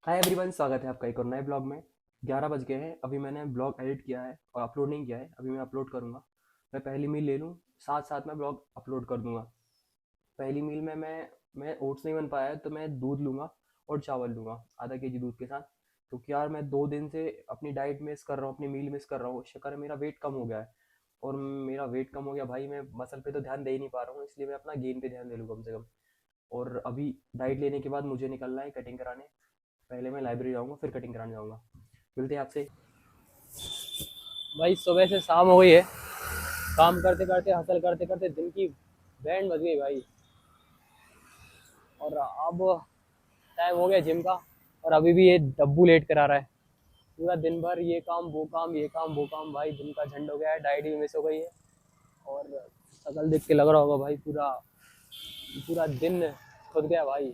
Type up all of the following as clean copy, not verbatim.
Hi everyone, स्वागत है आपका एक और नए ब्लॉग में। 11 बज गए हैं। अभी मैंने ब्लॉग एडिट किया है और अपलोड नहीं किया है। अभी मैं अपलोड करूँगा। मैं पहली मील ले लूँ, साथ साथ मैं ब्लॉग अपलोड कर दूँगा। पहली मील में मैं ओट्स नहीं बन पाया है तो मैं दूध लूँगा और चावल लूँगा आधा केजी दूध के साथ। क्योंकि यार मैं 2 दिन से अपनी डाइट मिस कर रहा हूँ, अपनी मील मिस कर रहा हूँ। शक्कर मेरा वेट कम हो गया है और मेरा वेट कम हो गया भाई, मैं मसल पे तो ध्यान दे ही नहीं पा रहा हूँ, इसलिए मैं अपना गेन पे ध्यान दे लूँ कम से कम। और अभी डाइट लेने के बाद मुझे निकलना है कटिंग कराने। पहले मैं लाइब्रेरी जाऊँगा, फिर कटिंग कराने जाऊँगा। मिलते हैं आपसे। भाई सुबह से शाम हो गई है, काम करते करते हसल करते करते दिन की बैंड बज गई भाई। और अब टाइम हो गया जिम का और अभी भी ये डब्बू लेट करा रहा है। पूरा दिन भर ये काम वो काम ये काम वो काम, भाई दिन का झंड हो गया है, डाइट भी मिस हो गई है। और शक्ल देख के लग रहा होगा भाई पूरा पूरा दिन खुद गया भाई।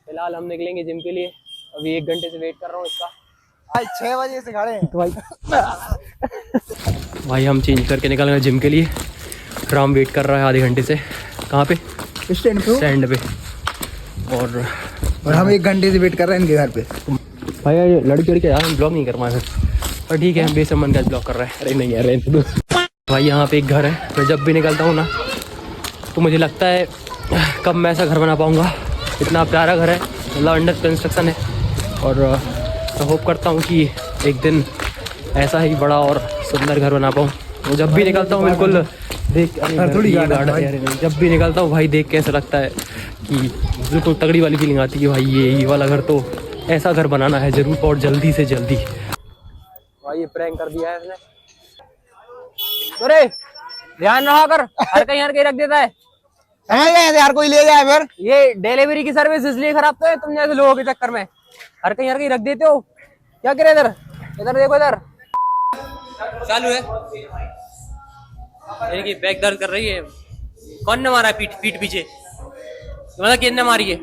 फिलहाल हम निकलेंगे जिम के लिए, अभी 1 घंटे से वेट कर रहा हूँ इसका। आज 6 बजे से खड़े हैं तो भाई हम चेंज करके निकल गए जिम के लिए। राम वेट कर रहा है आधे घंटे से। कहाँ पे? स्टैंड पे। स्टैंड पे। और हम 1 घंटे से वेट कर रहे हैं इनके घर पे। भाई ये लड़की यार हम ब्लॉग नहीं कर पाए पर ठीक है, बेसमन का ब्लॉग कर रहा है। अरे नहीं यार तो भाई यहाँ पे एक घर है। मैं जब भी निकलता हूँ ना तो मुझे लगता है कब मैं ऐसा घर बना पाऊँगा। इतना प्यारा घर है, मतलब अंडर कंस्ट्रक्शन है। और मैं होप करता हूँ कि एक दिन ऐसा ही बड़ा और सुंदर घर बना पाऊँ। जब भी निकलता हूँ बिल्कुल देख थोड़ी जब भी निकलता हूँ भाई देख के ऐसा लगता है कि बिल्कुल तगड़ी वाली फीलिंग आती है कि भाई ये वाला घर तो ऐसा घर बनाना है जरूर और जल्दी से जल्दी। भाई ये प्रैंक कर दिया है इसने। अरे ध्यान रहा कर, हर कहीं रख देता है। यार कोई ले जाए फिर। ये डिलीवरी की सर्विस इसलिए खराब तो है तुम जैसे लोगों के चक्कर में हर कहीं रख देते हो। क्या करे? इधर इधर देखो, इधर चालू है। इनकी बैक दर्द कर रही है। कौन ने मारा? पीठ पीछे मतलब किसने मारी है?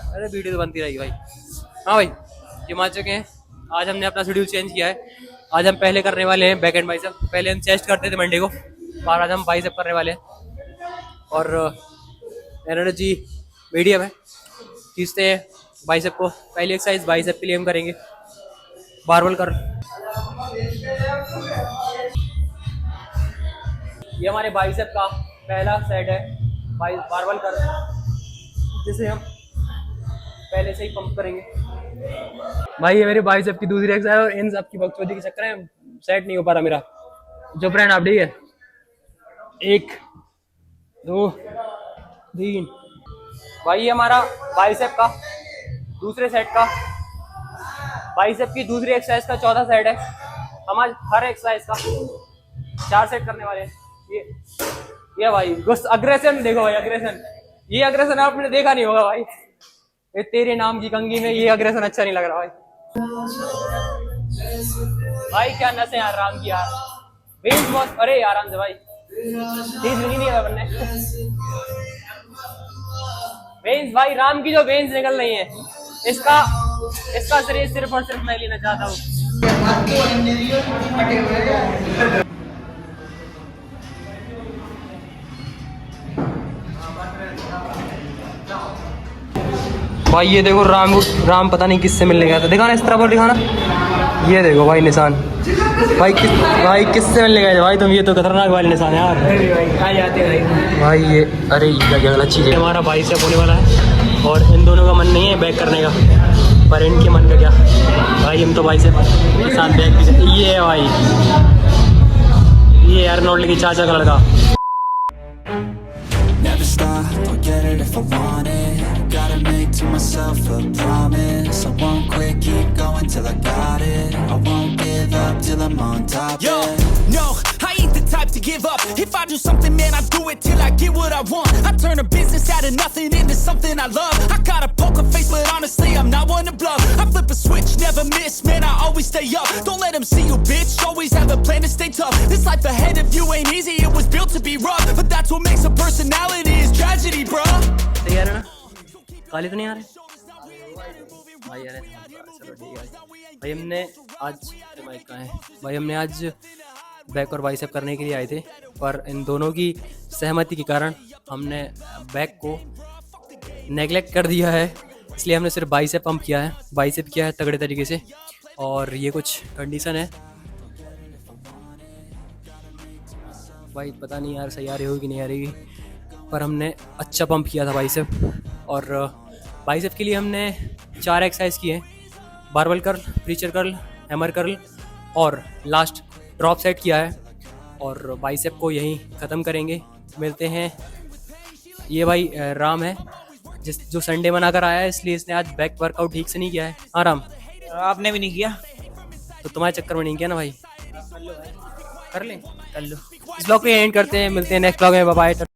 अरे वीडियो तो बनती रहेगी भाई। हाँ भाई जिम आ चुके हैं। आज हमने अपना शेड्यूल चेंज किया है। आज हम पहले करने वाले हैं बैक एंड बाइसेप। पहले हम चेस्ट करते थे मंडे को, और आज हम बाइसेप करने वाले हैं। और एनर्जी मीडियम है, खींचते हैं बाइसेप को। पहली एक्सरसाइज बाइसेप के लिए हम करेंगे बारबल कर। ये हमारे बाइसेप का पहला सेट है बारबल कर, जिसे हम पहले से ही पंप करेंगे। भाई ये मेरी बाइसेप की दूसरी एक्सरसाइज और इन सब की बकचोदी के चक्कर में सेट नहीं हो पा रहा मेरा। जो फ्रेंड आप ठीक है, 1 2 3। भाई ये हमारा बाइसेप का दूसरे सेट का, बाइसेप की दूसरी एक्सरसाइज का चौथा सेट है। हम आज हर एक्सरसाइज का 4 सेट करने वाले हैं। ये भाई अग्रेशन देखो भाई, अग्रेशन। ये अग्रेशन आपने देखा नहीं होगा भाई। ये तेरे नाम की कंगी में ये अग्रेशन अच्छा नहीं लग रहा भाई। भाई क्या नस है यार राम की यार। वेन्स बहुत, अरे आराम से भाई, तेज नहीं है बनने। वेन्स भाई, राम की जो वेन्स निकल रही है, इसका श्रेय सिर्फ और सिर्फ मैं लेना चाहता हूँ। भाई ये देखो राम पता नहीं किससे मिलने गया था। दिखाना इस तरह पर दिखाना। ये देखो भाई निशान। भाई किससे मिलने गए थे भाई तुम? ये तो खतरनाक वाले निशान है यार। आ जाते भाई ये, अरे ये गलत चीज़ है। हमारा बाइसेप होने वाला है और इन दोनों का मन नहीं है बैक करने का, पर इनके मन का क्या भाई। हम तो बाइसेप के साथ बैक भी। ये है भाई, ये अर्नोल्ड की चाचा का लड़का। Never stop, I'll get it if I want it. Gotta make to myself a promise. I won't quit, keep going till I got it. I won't give up till I'm on top. Yo, no, I ain't the type to give up. If I do something, man, I do it till I get what I want. I turn a business out of nothing into something I love. I got a poker face, but honestly, I'm not one to bluff. I flip a switch, never miss, man, I always stay up. Don't let them see you, bitch, always have a plan to stay tough. This life ahead of you ain't easy, it was built to be rough. But that's what makes a personality, is tragedy, bruh. तैयार है ना? काली तो नहीं आ रहे भाई? यार चलो ठीक है भाई। हमने आज माइक कहाँ है भाई? हमने आज बैक और बाइसेप करने के लिए आए थे, पर इन दोनों की सहमति के कारण हमने बैक को नेगलेक्ट कर दिया है, इसलिए हमने सिर्फ बाइसेप पंप किया है, बाइसेप किया है तगड़े तरीके से। और ये कुछ कंडीशन है भाई, पता नहीं यार सही आ रही होगी कि नहीं आ रही, पर हमने अच्छा पंप किया था बाइसेप। और बाइसेप के लिए हमने 4 एक्सरसाइज किए, barbell curl, preacher curl, hammer curl और लास्ट ड्रॉप सेट किया है। और बाइसेप को यहीं ख़त्म करेंगे। मिलते हैं। ये भाई राम है जो संडे मना कर आया है, इसलिए इसने आज बैक वर्कआउट ठीक से नहीं किया है। हाँ राम, आपने भी नहीं किया तो तुम्हारे चक्कर में नहीं किया ना भाई, कर ले कर लो। इस ब्लॉग को एंड करते हैं, मिलते हैं नेक्स्ट ब्लॉग में, बाय बाय।